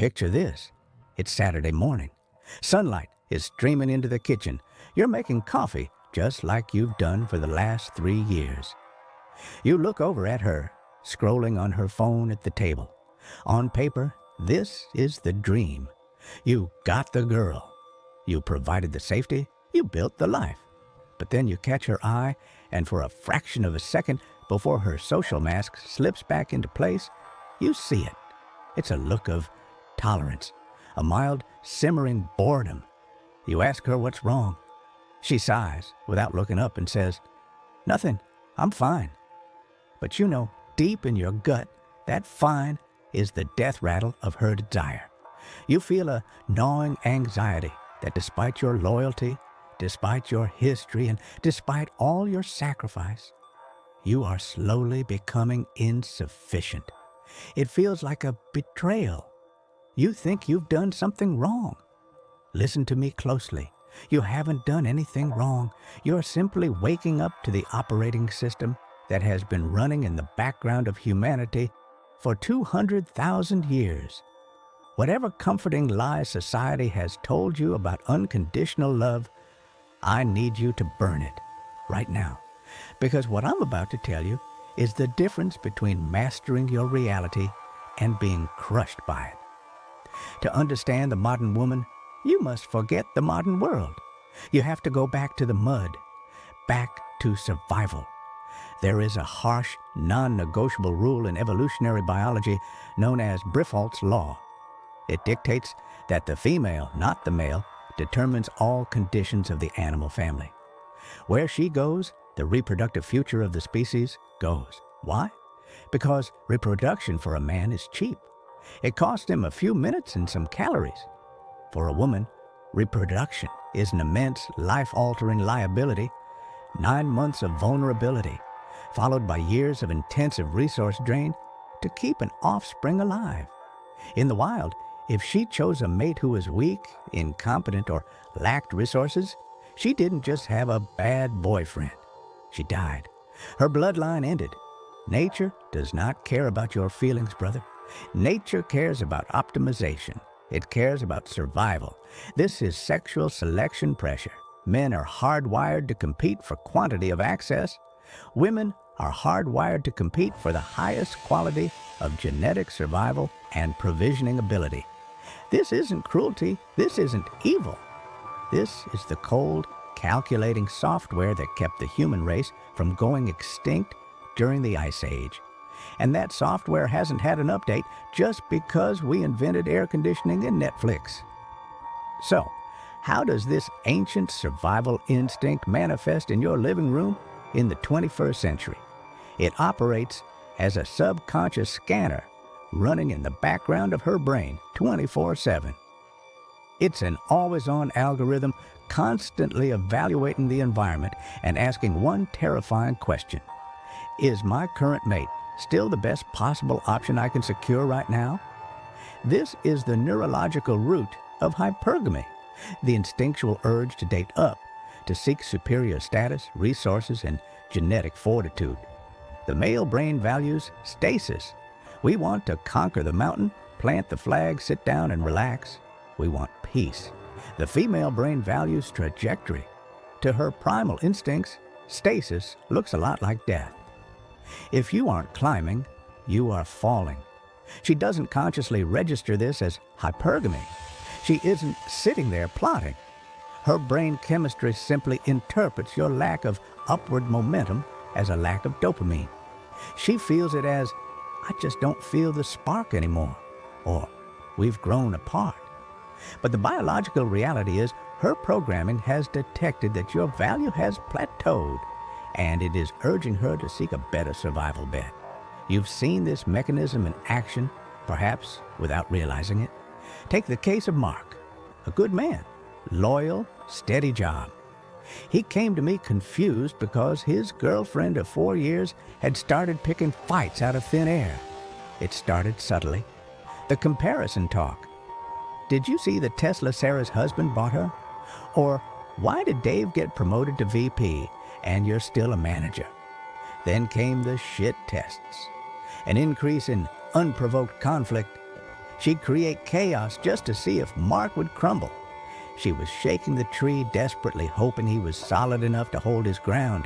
Picture this. It's Saturday morning. Sunlight is streaming into the kitchen. You're making coffee just like you've done for the last 3 years. You look over at her, scrolling on her phone at the table. On paper, this is the dream. You got the girl. You provided the safety. You built the life. But then you catch her eye, and for a fraction of a second before her social mask slips back into place, you see it. It's a look of tolerance, a mild, simmering boredom. You ask her what's wrong. She sighs without looking up and says, "Nothing, I'm fine." But you know, deep in your gut, that fine is the death rattle of her desire. You feel a gnawing anxiety that despite your loyalty, despite your history, and despite all your sacrifice, you are slowly becoming insufficient. It feels like a betrayal. You think you've done something wrong. Listen to me closely. You haven't done anything wrong. You're simply waking up to the operating system that has been running in the background of humanity for 200,000 years. Whatever comforting lie society has told you about unconditional love, I need you to burn it right now. Because what I'm about to tell you is the difference between mastering your reality and being crushed by it. To understand the modern woman, you must forget the modern world. You have to go back to the mud, back to survival. There is a harsh, non-negotiable rule in evolutionary biology known as Briffault's law. It dictates that the female, not the male, determines all conditions of the animal family. Where she goes, the reproductive future of the species goes. Why? Because reproduction for a man is cheap. It costs him a few minutes and some calories. For a woman, reproduction is an immense, life-altering liability, 9 months of vulnerability, followed by years of intensive resource drain to keep an offspring alive. In the wild, if she chose a mate who was weak, incompetent, or lacked resources, she didn't just have a bad boyfriend. She died. Her bloodline ended. Nature does not care about your feelings, brother. Nature cares about optimization. It cares about survival. This is sexual selection pressure. Men are hardwired to compete for quantity of access. Women are hardwired to compete for the highest quality of genetic survival and provisioning ability. This isn't cruelty. This isn't evil. This is the cold, calculating software that kept the human race from going extinct during the Ice Age. And that software hasn't had an update just because we invented air conditioning and Netflix. So, how does this ancient survival instinct manifest in your living room in the 21st century? It operates as a subconscious scanner running in the background of her brain 24/7. It's an always-on algorithm constantly evaluating the environment and asking one terrifying question. Is my current mate still the best possible option I can secure right now? This is the neurological root of hypergamy, the instinctual urge to date up, to seek superior status, resources, and genetic fortitude. The male brain values stasis. We want to conquer the mountain, plant the flag, sit down, and relax. We want peace. The female brain values trajectory. To her primal instincts, stasis looks a lot like death. If you aren't climbing, you are falling. She doesn't consciously register this as hypergamy. She isn't sitting there plotting. Her brain chemistry simply interprets your lack of upward momentum as a lack of dopamine. She feels it as, "I just don't feel the spark anymore," or "we've grown apart." But the biological reality is her programming has detected that your value has plateaued, and it is urging her to seek a better survival bet. You've seen this mechanism in action, perhaps without realizing it. Take the case of Mark, a good man, loyal, steady job. He came to me confused because his girlfriend of 4 years had started picking fights out of thin air. It started subtly. The comparison talk. Did you see the Tesla Sarah's husband bought her? Or why did Dave get promoted to VP and you're still a manager? Then came the shit tests. An increase in unprovoked conflict. She'd create chaos just to see if Mark would crumble. She was shaking the tree, desperately hoping he was solid enough to hold his ground.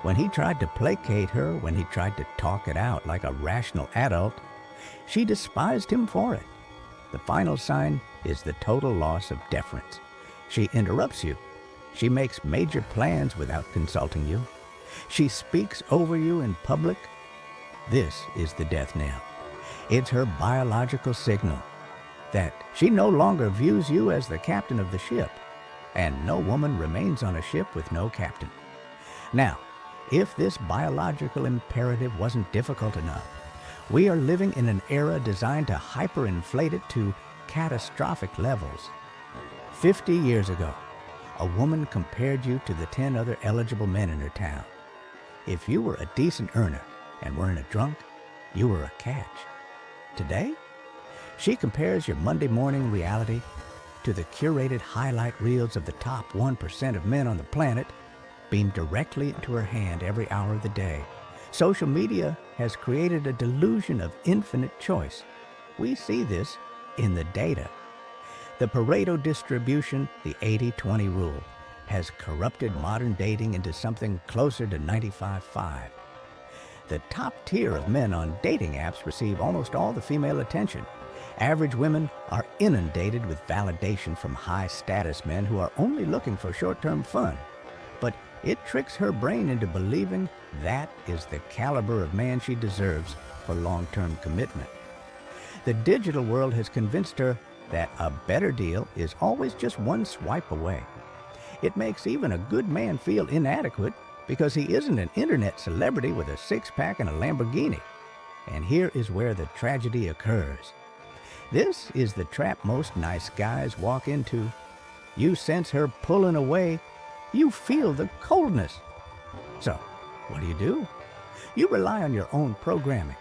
When he tried to placate her, when he tried to talk it out like a rational adult, she despised him for it. The final sign is the total loss of deference. She interrupts you. She makes major plans without consulting you. She speaks over you in public. This is the death knell. It's her biological signal that she no longer views you as the captain of the ship, and no woman remains on a ship with no captain. Now, if this biological imperative wasn't difficult enough, we are living in an era designed to hyperinflate it to catastrophic levels. 50 years ago, a woman compared you to the 10 other eligible men in her town. If you were a decent earner and weren't a drunk, you were a catch. Today, she compares your Monday morning reality to the curated highlight reels of the top 1% of men on the planet, beamed directly into her hand every hour of the day. Social media has created a delusion of infinite choice. We see this in the data. The Pareto distribution, the 80-20 rule, has corrupted modern dating into something closer to 95-5. The top tier of men on dating apps receive almost all the female attention. Average women are inundated with validation from high-status men who are only looking for short-term fun. But it tricks her brain into believing that is the caliber of man she deserves for long-term commitment. The digital world has convinced her that a better deal is always just one swipe away. It makes even a good man feel inadequate because he isn't an internet celebrity with a six-pack and a Lamborghini. And here is where the tragedy occurs. This is the trap most nice guys walk into. You sense her pulling away. You feel the coldness. So, what do? You rely on your own programming.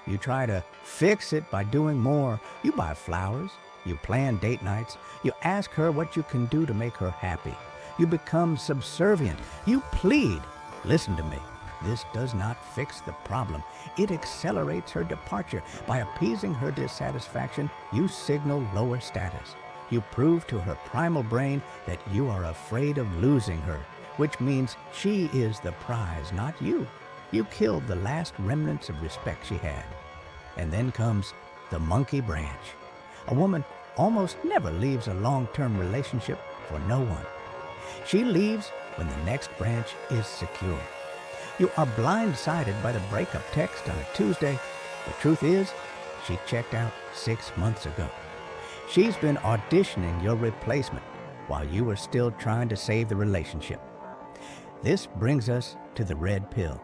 You try to fix it by doing more. You buy flowers. You plan date nights. You ask her what you can do to make her happy. You become subservient. You plead. Listen to me. This does not fix the problem. It accelerates her departure. By appeasing her dissatisfaction, you signal lower status. You prove to her primal brain that you are afraid of losing her, which means she is the prize, not you. You killed the last remnants of respect she had. And then comes the monkey branch. A woman almost never leaves a long-term relationship for no one. She leaves when the next branch is secure. You are blindsided by the breakup text on a Tuesday. The truth is, she checked out 6 months ago. She's been auditioning your replacement while you were still trying to save the relationship. This brings us to the red pill,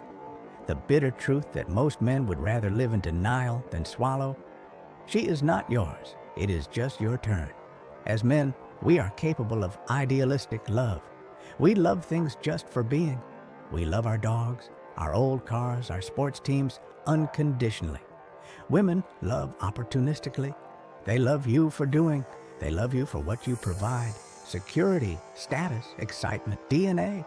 the bitter truth that most men would rather live in denial than swallow. She is not yours. It is just your turn. As men, we are capable of idealistic love. We love things just for being. We love our dogs, our old cars, our sports teams unconditionally. Women love opportunistically. They love you for doing. They love you for what you provide. Security, status, excitement, DNA.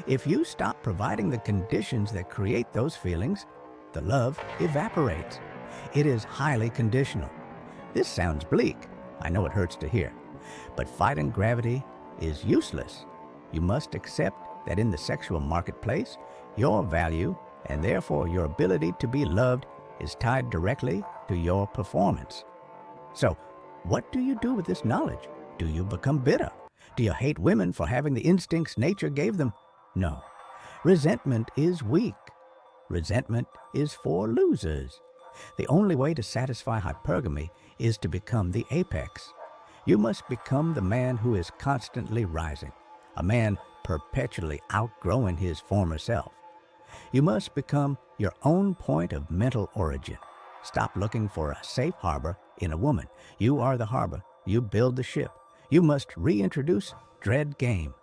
If you stop providing the conditions that create those feelings, the love evaporates. It is highly conditional. This sounds bleak. I know it hurts to hear. But fighting gravity is useless. You must accept that in the sexual marketplace, your value, and therefore your ability to be loved, is tied directly to your performance. So, what do you do with this knowledge? Do you become bitter? Do you hate women for having the instincts nature gave them? No. Resentment is weak. Resentment is for losers. The only way to satisfy hypergamy is to become the apex. You must become the man who is constantly rising, a man perpetually outgrowing his former self. You must become your own point of mental origin. Stop looking for a safe harbor in a woman. You are the harbor. You build the ship. You must reintroduce dread game,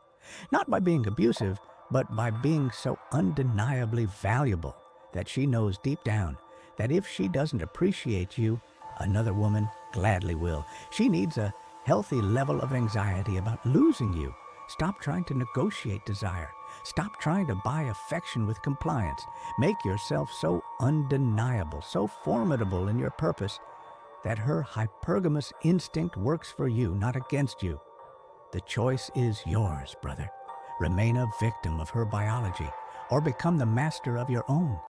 not by being abusive, but by being so undeniably valuable that she knows deep down that if she doesn't appreciate you, another woman gladly will. She needs a healthy level of anxiety about losing you. Stop trying to negotiate desire. Stop trying to buy affection with compliance. Make yourself so undeniable, so formidable in your purpose, that her hypergamous instinct works for you, not against you. The choice is yours, brother. Remain a victim of her biology or become the master of your own.